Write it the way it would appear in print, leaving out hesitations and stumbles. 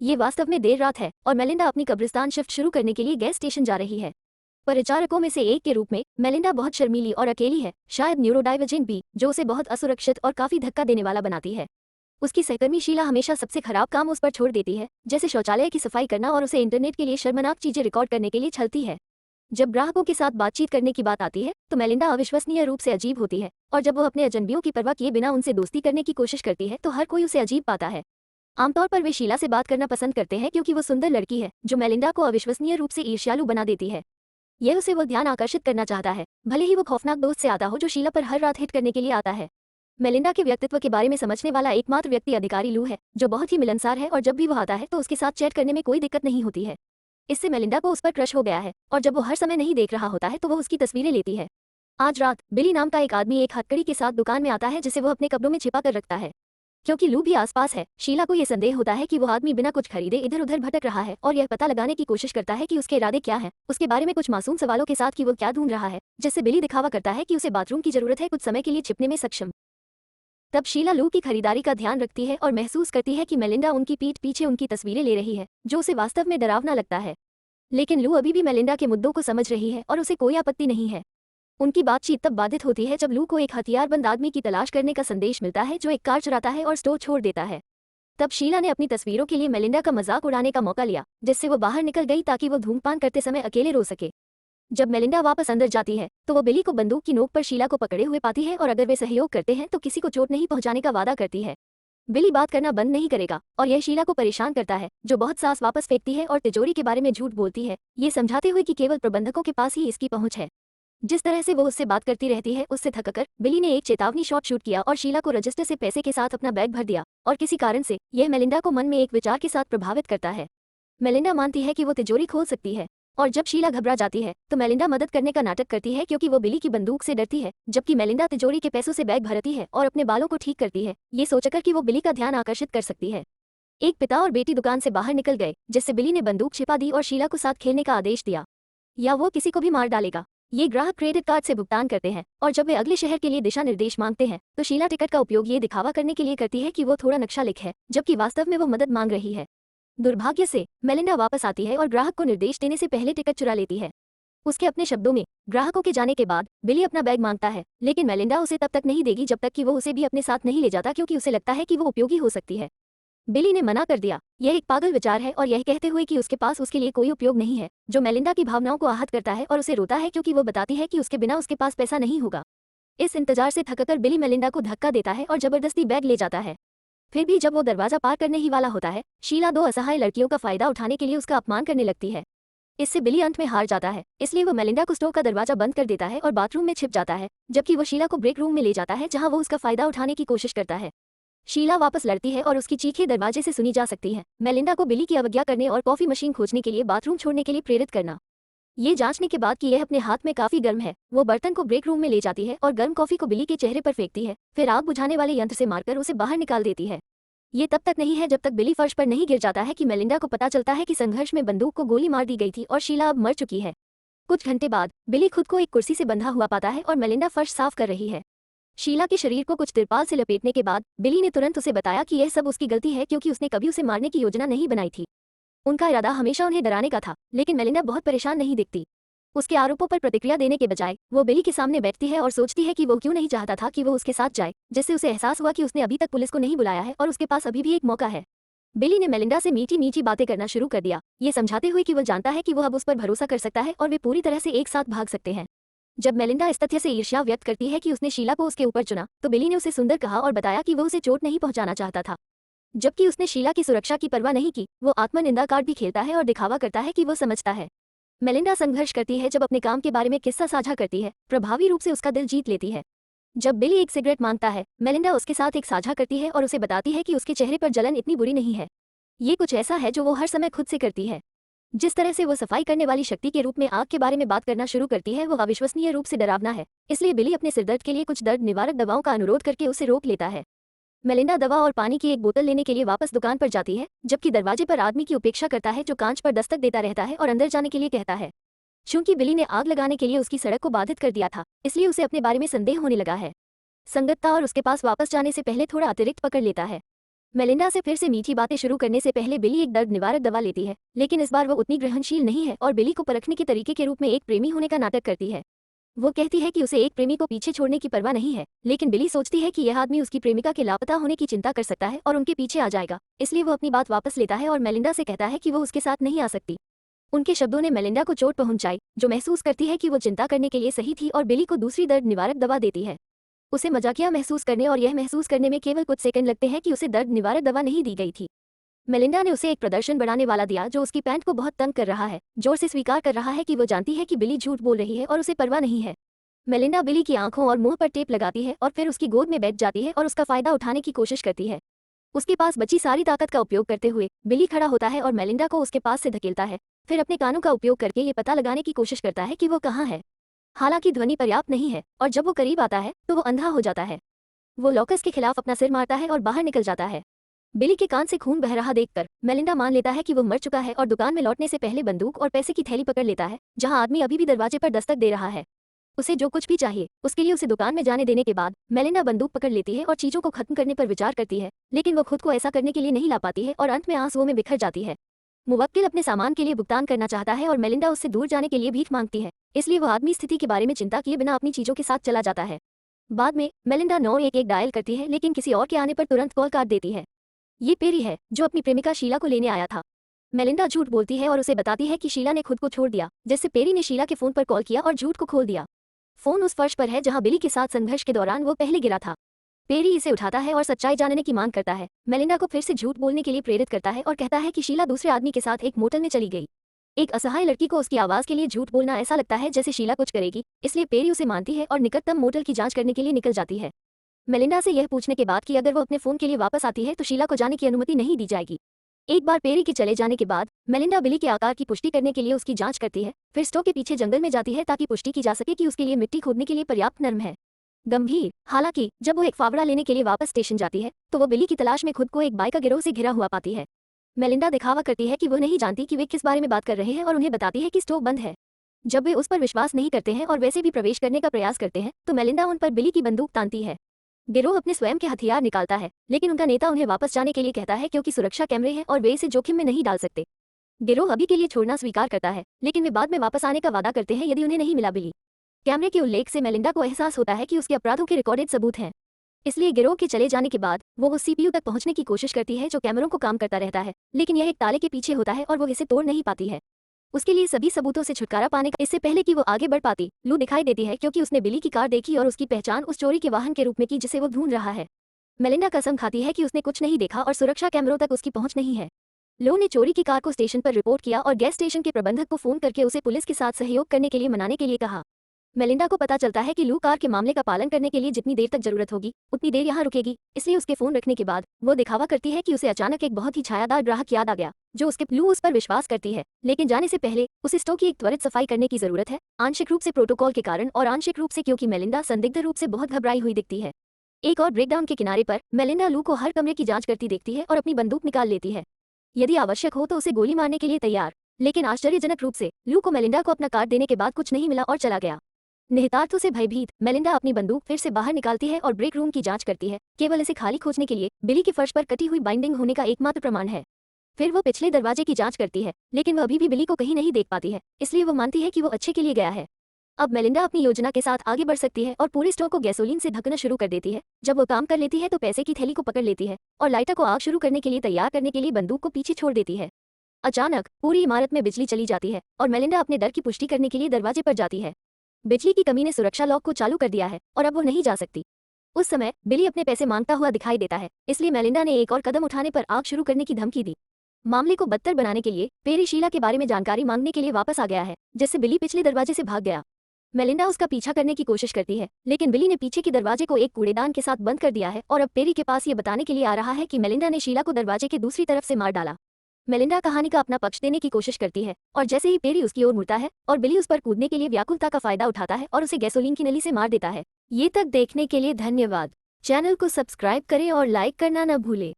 ये वास्तव में देर रात है और मेलिंडा अपनी कब्रिस्तान शिफ्ट शुरू करने के लिए गैस स्टेशन जा रही है। परिचारकों में से एक के रूप में मेलिंडा बहुत शर्मीली और अकेली है, शायद न्यूरोडाइवर्जेंट भी, जो उसे बहुत असुरक्षित और काफी धक्का देने वाला बनाती है। उसकी सहकर्मी शीला हमेशा सबसे खराब काम उस पर छोड़ देती है, जैसे शौचालय की सफाई करना, और उसे इंटरनेट के लिए शर्मनाक चीजें रिकॉर्ड करने के लिए छलती है। जब ग्राहकों के साथ बातचीत करने की बात आती है तो मेलिंडा अविश्वसनीय रूप से अजीब होती है, और जब वो अपने अजनबियों की परवाह किए बिना उनसे दोस्ती करने की कोशिश करती है तो हर कोई उसे अजीब पाता है। आमतौर पर वे शीला से बात करना पसंद करते हैं क्योंकि वो सुंदर लड़की है, जो मेलिंडा को अविश्वसनीय रूप से ईर्ष्यालु बना देती है। यह उसे वो ध्यान आकर्षित करना चाहता है, भले ही वो खौफनाक दोस्त से आता हो जो शीला पर हर रात हिट करने के लिए आता है। मेलिंडा के व्यक्तित्व के बारे में समझने वाला एकमात्र व्यक्ति अधिकारी लू है, जो बहुत ही मिलनसार है और जब भी वो आता है तो उसके साथ चैट करने में कोई दिक्कत नहीं होती है। इससे मेलिंडा को उस पर क्रश हो गया है, और जब वो हर समय नहीं देख रहा होता है तो वो उसकी तस्वीरें लेती है। आज रात बिली नाम का एक आदमी एक हथकड़ी के साथ दुकान में आता है, जिसे वो अपने कपड़ों में छिपा कर रखता है। क्योंकि लू भी आसपास है, शीला को यह संदेह होता है कि वो आदमी बिना कुछ खरीदे इधर उधर भटक रहा है, और यह पता लगाने की कोशिश करता है कि उसके इरादे क्या हैं, उसके बारे में कुछ मासूम सवालों के साथ कि वो क्या ढूंढ रहा है, जिससे बिली दिखावा करता है कि उसे बाथरूम की जरूरत है, कुछ समय के लिए छिपने में सक्षम। तब शीला लू की खरीदारी का ध्यान रखती है और महसूस करती है कि मेलिंडा उनकी पीठ पीछे उनकी तस्वीरें ले रही है, जो उसे वास्तव में डरावना लगता है। लेकिन लू अभी भी मेलिंडा के मुद्दों को समझ रही है और उसे कोई आपत्ति नहीं है। उनकी बातचीत तब बाधित होती है जब लू को एक हथियारबंद आदमी की तलाश करने का संदेश मिलता है, जो एक कार चुराता है और स्टोर छोड़ देता है। तब शीला ने अपनी तस्वीरों के लिए मेलिंडा का मजाक उड़ाने का मौका लिया, जिससे वो बाहर निकल गई ताकि वो धूम्रपान करते समय अकेले रो सके। जब मेलिंडा वापस अंदर जाती है तो वो बिली को बंदूक की नोक पर शीला को पकड़े हुए पाती है, और अगर वे सहयोग करते हैं तो किसी को चोट नहीं पहुंचाने का वादा करती है। बिली बात करना बंद नहीं करेगा और यह शीला को परेशान करता है, जो बहुत सास वापस फेंकती है और तिजोरी के बारे में झूठ बोलती है, ये समझाते हुए कि केवल प्रबंधकों के पास ही इसकी पहुंच है। जिस तरह से वो उससे बात करती रहती है उससे थककर बिली ने एक चेतावनी शॉट शूट किया और शीला को रजिस्टर से पैसे के साथ अपना बैग भर दिया, और किसी कारण से यह मेलिंडा को मन में एक विचार के साथ प्रभावित करता है। मेलिंडा मानती है कि वो तिजोरी खोल सकती है, और जब शीला घबरा जाती है तो मेलिंडा मदद करने का नाटक करती है, क्योंकि वो बिली की बंदूक से डरती है, जबकि मेलिंडा तिजोरी के पैसों से बैग भरती है और अपने बालों को ठीक करती है, ये सोचकर कि वो बिली का ध्यान आकर्षित कर सकती है। एक पिता और बेटी दुकान से बाहर निकल गए, जिससे बिली ने बंदूक छिपा दी और शीला को साथ खेलने का आदेश दिया, या वो किसी को भी मार डालेगा। ये ग्राहक क्रेडिट कार्ड से भुगतान करते हैं, और जब वे अगले शहर के लिए दिशा निर्देश मांगते हैं तो शीला टिकट का उपयोग ये दिखावा करने के लिए करती है कि वो थोड़ा नक्शा लिख है, जबकि वास्तव में वो मदद मांग रही है। दुर्भाग्य से मेलिंडा वापस आती है और ग्राहक को निर्देश देने से पहले टिकट चुरा लेती है। उसके अपने शब्दों में, ग्राहकों के जाने के बाद बिली अपना बैग मांगता है, लेकिन मेलिंडा उसे तब तक नहीं देगी जब तक कि वो उसे भी अपने साथ नहीं ले जाता, क्योंकि उसे लगता है कि वो उपयोगी हो सकती है। बिली ने मना कर दिया, यह एक पागल विचार है, और यह कहते हुए कि उसके पास उसके लिए कोई उपयोग नहीं है, जो मेलिंडा की भावनाओं को आहत करता है और उसे रोता है, क्योंकि वो बताती है कि उसके बिना उसके पास पैसा नहीं होगा। इस इंतजार से थककर बिली मेलिंडा को धक्का देता है और जबरदस्ती बैग ले जाता है। फिर भी जब वो दरवाजा पार करने ही वाला होता है, शीला दो असहाय लड़कियों का फायदा उठाने के लिए उसका अपमान करने लगती है। इससे बिली अंत में हार जाता है, इसलिए वो मेलिंडा को स्टोर का दरवाजा बंद कर देता है और बाथरूम में छिप जाता है, जबकि वो शीला को ब्रेक रूम में ले जाता है, जहां वो उसका फायदा उठाने की कोशिश करता है। शीला वापस लड़ती है और उसकी चीखें दरवाजे से सुनी जा सकती हैं, मेलिंडा को बिली की अवज्ञा करने और कॉफी मशीन खोजने के लिए बाथरूम छोड़ने के लिए प्रेरित करना। ये जांचने के बाद कि यह अपने हाथ में काफी गर्म है, वो बर्तन को ब्रेक रूम में ले जाती है और गर्म कॉफी को बिली के चेहरे पर फेंकती है, फिर आग बुझाने वाले यंत्र से मारकर उसे बाहर निकाल देती है। ये तब तक नहीं है जब तक बिली फर्श पर नहीं गिर जाता है कि मेलिंडा को पता चलता है कि संघर्ष में बंदूक को गोली मार दी गई थी और शीला अब मर चुकी है। कुछ घंटे बाद बिली खुद को एक कुर्सी से बंधा हुआ पाता है और मेलिंडा फर्श साफ कर रही है। शीला के शरीर को कुछ तिरपाल से लपेटने के बाद बिली ने तुरंत उसे बताया कि यह सब उसकी गलती है, क्योंकि उसने कभी उसे मारने की योजना नहीं बनाई थी। उनका इरादा हमेशा उन्हें डराने का था, लेकिन मेलिंडा बहुत परेशान नहीं दिखती। उसके आरोपों पर प्रतिक्रिया देने के बजाय वो बिली के सामने बैठती है और सोचती है कि वो क्यों नहीं चाहता था कि वो उसके साथ जाए, जिससे उसे एहसास हुआ कि उसने अभी तक पुलिस को नहीं बुलाया है और उसके पास अभी भी एक मौका है। बिली ने मेलिंडा से मीठी मीठी बातें करना शुरू कर दिया, ये समझाते हुए कि वो जानता है कि वो अब उस पर भरोसा कर सकता है और वे पूरी तरह से एक साथ भाग सकते हैं। जब मेलिंडा इस तथ्य से ईर्ष्या व्यक्त करती है कि उसने शीला को उसके ऊपर चुना, तो बिली ने उसे सुंदर कहा और बताया कि वो उसे चोट नहीं पहुंचाना चाहता था। जबकि उसने शीला की सुरक्षा की परवाह नहीं की, वो आत्मनिंदा कार्ड भी खेलता है और दिखावा करता है कि वो समझता है। मेलिंडा संघर्ष करती है जब अपने काम के बारे में किस्सा साझा करती है, प्रभावी रूप से उसका दिल जीत लेती है। जब बिली एक सिगरेट मांगता है, मेलिंडा उसके साथ एक साझा करती है और उसे बताती है कि उसके चेहरे पर जलन इतनी बुरी नहीं है। ये कुछ ऐसा है जो वो हर समय खुद से करती है। जिस तरह से वो सफाई करने वाली शक्ति के रूप में आग के बारे में बात करना शुरू करती है, वो अविश्वसनीय रूप से डरावना है, इसलिए बिली अपने सिरदर्द के लिए कुछ दर्द निवारक दवाओं का अनुरोध करके उसे रोक लेता है। मेलिंडा दवा और पानी की एक बोतल लेने के लिए वापस दुकान पर जाती है, जबकि दरवाजे पर आदमी की उपेक्षा करता है, जो कांच पर दस्तक देता रहता है और अंदर जाने के लिए कहता है। चूंकि बिली ने आग लगाने के लिए उसकी सड़क को बाधित कर दिया था, इसलिए उसे अपने बारे में संदेह होने लगा है। संगतता और उसके पास वापस जाने से पहले थोड़ा अतिरिक्त पकड़ लेता है। मेलिंडा से फिर से मीठी बातें शुरू करने से पहले बिली एक दर्द निवारक दवा लेती है, लेकिन इस बार वो उतनी ग्रहणशील नहीं है और बिली को परखने के तरीके के रूप में एक प्रेमी होने का नाटक करती है। वो कहती है कि उसे एक प्रेमी को पीछे छोड़ने की परवाह नहीं है, लेकिन बिली सोचती है कि यह आदमी उसकी प्रेमिका के लापता होने की चिंता कर सकता है और उनके पीछे आ जाएगा, इसलिए वो अपनी बात वापस लेता है और मेलिंडा से कहता है कि वो उसके साथ नहीं आ सकती। उनके शब्दों ने मेलिंडा को चोट पहुंचाई, जो महसूस करती है कि वो चिंता करने के लिए सही थी और बिली को दूसरी दर्द निवारक दवा देती है। उसे मजाकिया महसूस करने और यह महसूस करने में केवल कुछ सेकंड लगते हैं कि उसे दर्द निवारक दवा नहीं दी गई थी। मेलिंडा ने उसे एक प्रदर्शन बढ़ाने वाला दिया जो उसकी पैंट को बहुत तंग कर रहा है, जोर से स्वीकार कर रहा है कि वो जानती है कि बिली झूठ बोल रही है और उसे परवाह नहीं है। मेलिंडा बिली की आंखों और मुंह पर टेप लगाती है और फिर उसकी गोद में बैठ जाती है और उसका फायदा उठाने की कोशिश करती है। उसके पास बची सारी ताकत का उपयोग करते हुए बिली खड़ा होता है और मेलिंडा को उसके पास से धकेलता है, फिर अपने कानों का उपयोग करके ये पता लगाने की कोशिश करता है कि वो कहाँ है। हालांकि ध्वनि पर्याप्त नहीं है और जब वो करीब आता है तो वो अंधा हो जाता है। वो लॉकस के खिलाफ अपना सिर मारता है और बाहर निकल जाता है। बिली के कान से खून बह रहा देखकर मेलिंडा मान लेता है कि वो मर चुका है और दुकान में लौटने से पहले बंदूक और पैसे की थैली पकड़ लेता है, जहां आदमी अभी भी दरवाजे पर दस्तक दे रहा है। उसे जो कुछ भी चाहिए उसके लिए उसे दुकान में जाने देने के बाद मेलिंडा बंदूक पकड़ लेती है और चीजों को खत्म करने पर विचार करती है, लेकिन वो खुद को ऐसा करने के लिए नहीं ला पाती है और अंत में आंसुओं में बिखर जाती है। मुवक्किल अपने सामान के लिए भुगतान करना चाहता है और मेलिंडा उससे दूर जाने के लिए भीख मांगती है, इसलिए वो आदमी स्थिति के बारे में चिंता किए बिना अपनी चीजों के साथ चला जाता है। बाद में मेलिंडा 911 डायल करती है, लेकिन किसी और के आने पर तुरंत कॉल काट देती है। ये पेरी है जो अपनी प्रेमिका शीला को लेने आया था। मेलिंडा झूठ बोलती है और उसे बताती है कि शीला ने खुद को छोड़ दिया, जिससे पेरी ने शीला के फोन पर कॉल किया और झूठ को खोल दिया। फोन उस फर्श पर है जहां बिली के साथ संघर्ष के दौरान वो पहले गिरा था। पेरी इसे उठाता है और सच्चाई जानने की मांग करता है। मेलिंडा को फिर से झूठ बोलने के लिए प्रेरित करता है और कहता है कि शीला दूसरे आदमी के साथ एक मोटल में चली गई। एक असहाय लड़की को उसकी आवाज के लिए झूठ बोलना ऐसा लगता है जैसे शीला कुछ करेगी, इसलिए पेरी उसे मानती है और निकटतम मोटल की जांच करने के लिए निकल जाती है। मेलिंडा से यह पूछने के बाद कि अगर वो अपने फोन के लिए वापस आती है तो शीला को जाने की अनुमति नहीं दी जाएगी। एक बार पेरी के चले जाने के बाद मेलिंडा बिली के आकार की पुष्टि करने के लिए उसकी जांच करती है, फिर स्टोव के पीछे जंगल में जाती है ताकि पुष्टि की जा सके कि उसके लिए मिट्टी खोदने के लिए पर्याप्त नरम है। गंभीर हालांकि जब वो एक फावड़ा लेने के लिए वापस स्टेशन जाती है तो वो बिली की तलाश में खुद को एक बाइकर गिरोह से घिरा हुआ पाती है। मेलिंडा दिखावा करती है कि वो नहीं जानती कि वे किस बारे में बात कर रहे हैं और उन्हें बताती है कि स्टोव बंद है। जब वे उस पर विश्वास नहीं करते हैं और वैसे भी प्रवेश करने का प्रयास करते हैं तो मेलिंडा उन पर बिली की बंदूक तानती है। गिरोह अपने स्वयं के हथियार निकालता है, लेकिन उनका नेता उन्हें वापस जाने के लिए कहता है क्योंकि सुरक्षा कैमरे हैं और वे इसे जोखिम में नहीं डाल सकते। गिरोह अभी के लिए छोड़ना स्वीकार करता है, लेकिन वे बाद में वापस आने का वादा करते हैं यदि उन्हें नहीं मिला बिली। कैमरे के उल्लेख से मेलिंडा को एहसास होता है कि उसके अपराधों के रिकॉर्डेड सबूत हैं, इसलिए गिरोह के चले जाने के बाद वो उस सीपीयू तक पहुंचने की कोशिश करती है जो कैमरों को काम करता रहता है, लेकिन यह एक ताले के पीछे होता है और वो इसे तोड़ नहीं पाती है। उसके लिए सभी सबूतों से छुटकारा पाने का इससे पहले कि वो आगे बढ़ पाती, लू दिखाई देती है क्योंकि उसने बिली की कार देखी और उसकी पहचान उस चोरी के वाहन के रूप में की जिसे वो ढूंढ रहा है। मेलिंडा कसम खाती है कि उसने कुछ नहीं देखा और सुरक्षा कैमरों तक उसकी पहुंच नहीं है। लो ने चोरी की कार को स्टेशन पर रिपोर्ट किया और गैस स्टेशन के प्रबंधक को फोन करके उसे पुलिस के साथ सहयोग करने के लिए मनाने के लिए कहा। मेलिंडा को पता चलता है कि लू कार के मामले का पालन करने के लिए जितनी देर तक जरूरत होगी उतनी देर यहाँ रुकेगी, इसलिए उसके फोन रखने के बाद वो दिखावा करती है कि उसे अचानक एक बहुत ही छायादार ग्राहक याद आ गया जो उसके लू उस पर विश्वास करती है, लेकिन जाने से पहले उसे स्टोव की एक त्वरित सफाई करने की जरूरत है, आंशिक रूप से प्रोटोकॉल के कारण और आंशिक रूप से क्योंकि मेलिंडा संदिग्ध रूप से बहुत घबराई हुई दिखती है। एक और ब्रेकडाउन के किनारे पर मेलिंडा लू को हर कमरे की जांच करती देखती है और अपनी बंदूक निकाल लेती है, यदि आवश्यक हो तो उसे गोली मारने के लिए तैयार। लेकिन आश्चर्यजनक रूप से लू को मेलिंडा को अपना कार्ड देने के बाद कुछ नहीं मिला और चला गया। निहितार्थों से भयभीत मेलिंडा अपनी बंदूक फिर से बाहर निकालती है और ब्रेक रूम की जांच करती है, केवल इसे खाली खोजने के लिए बिली के फर्श पर कटी हुई बाइंडिंग होने का एकमात्र प्रमाण है। फिर वो पिछले दरवाजे की जांच करती है, लेकिन वो अभी भी बिली को कहीं नहीं देख पाती है, इसलिए वो मानती है कि वो अच्छे के लिए गया है। अब मेलिंडा अपनी योजना के साथ आगे बढ़ सकती है और पूरे स्टोव को गैसोलीन से ढकना शुरू कर देती है। जब वो काम कर लेती है तो पैसे की थैली को पकड़ लेती है और लाइटर को आग शुरू करने के लिए तैयार करने के लिए बंदूक को पीछे छोड़ देती है। अचानक पूरी इमारत में बिजली चली जाती है और मेलिंडा अपने डर की पुष्टि करने के लिए दरवाजे पर जाती है। बिजली की कमी ने सुरक्षा लॉक को चालू कर दिया है और अब वो नहीं जा सकती। उस समय बिली अपने पैसे मांगता हुआ दिखाई देता है, इसलिए मेलिंडा ने एक और कदम उठाने पर आग शुरू करने की धमकी दी। मामले को बदतर बनाने के लिए पेरी शीला के बारे में जानकारी मांगने के लिए वापस आ गया है, जिससे बिली पिछले दरवाजे से भाग गया। मेलिंडा उसका पीछा करने की कोशिश करती है, लेकिन बिली ने पीछे के दरवाजे को एक कूड़ेदान के साथ बंद कर दिया है और अब पेरी के पास ये बताने के लिए आ रहा है कि मेलिंडा ने शीला को दरवाजे के दूसरी तरफ से मार डाला। मेलिंडा कहानी का अपना पक्ष देने की कोशिश करती है और जैसे ही पेरी उसकी ओर मुड़ता है और बिली उस पर कूदने के लिए व्याकुलता का फायदा उठाता है और उसे गैसोलीन की नली से मार देता है। ये तक देखने के लिए धन्यवाद। चैनल को सब्सक्राइब करें और लाइक करना न भूलें।